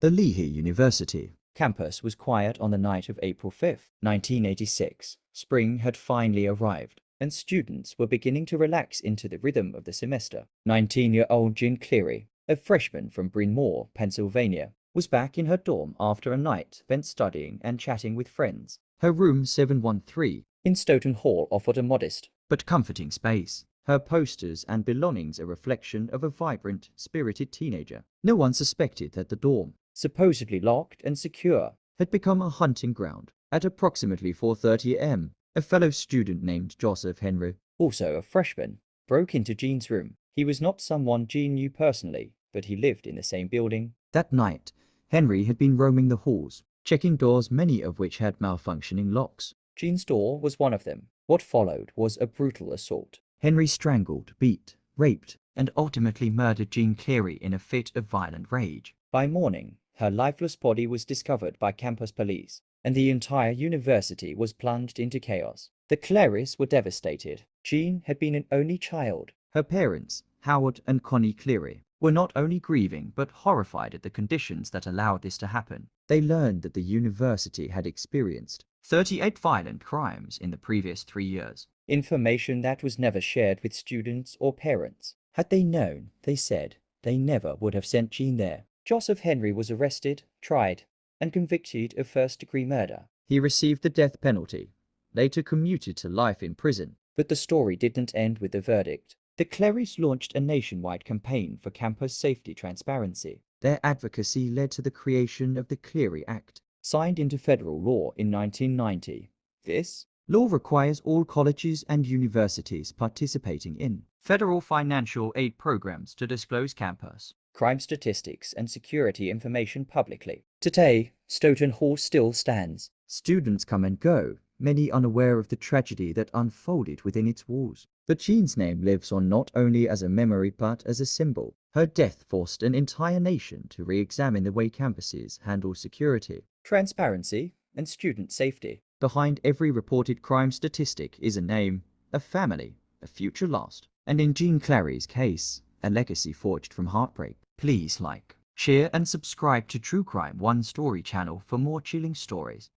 The Lehigh University Campus was quiet on the night of April 5, 1986. Spring had finally arrived, and students were beginning to relax into the rhythm of the semester. 19-year-old Jean Cleary, a freshman from Bryn Mawr, Pennsylvania, was back in her dorm after a night spent studying and chatting with friends. Her room 713 in Stoughton Hall offered a modest but comforting space. her posters and belongings a reflection of a vibrant, spirited teenager. No one suspected that the dorm, Supposedly locked and secure, had become a hunting ground. At approximately 4:30 am, a fellow student named Joseph Henry, also a freshman, broke into Jean's room. He was not someone Jean knew personally, but he lived in the same building. That night, Henry had been roaming the halls, checking doors, many of which had malfunctioning locks. Jean's door was one of them. What followed was a brutal assault. Henry strangled, beat, raped, and ultimately murdered Jean Cleary in a fit of violent rage. By morning, her lifeless body was discovered by campus police, and the entire university was plunged into chaos. The Clearys were devastated. Jean had been an only child. Her parents, Howard and Connie Cleary, were not only grieving but horrified at the conditions that allowed this to happen. They learned that the university had experienced 38 violent crimes in the previous 3 years. Information that was never shared with students or parents. Had they known, they said, they never would have sent Jean there. Joseph Henry was arrested, tried, and convicted of first-degree murder. He received the death penalty, later commuted to life in prison. But the story didn't end with the verdict. The Clerys launched a nationwide campaign for campus safety transparency. Their advocacy led to the creation of the Cleary Act, signed into federal law in 1990. This law requires all colleges and universities participating in federal financial aid programs to disclose campus crime statistics and security information publicly. Today, Stoughton Hall still stands. Students come and go, many unaware of the tragedy that unfolded within its walls. But Jean's name lives on not only as a memory but as a symbol. Her death forced an entire nation to re-examine the way campuses handle security, transparency, and student safety. Behind every reported crime statistic is a name, a family, a future lost, and in Jean Clary's case, a legacy forged from heartbreak. Please like, share and subscribe to True Crime One Story channel for more chilling stories.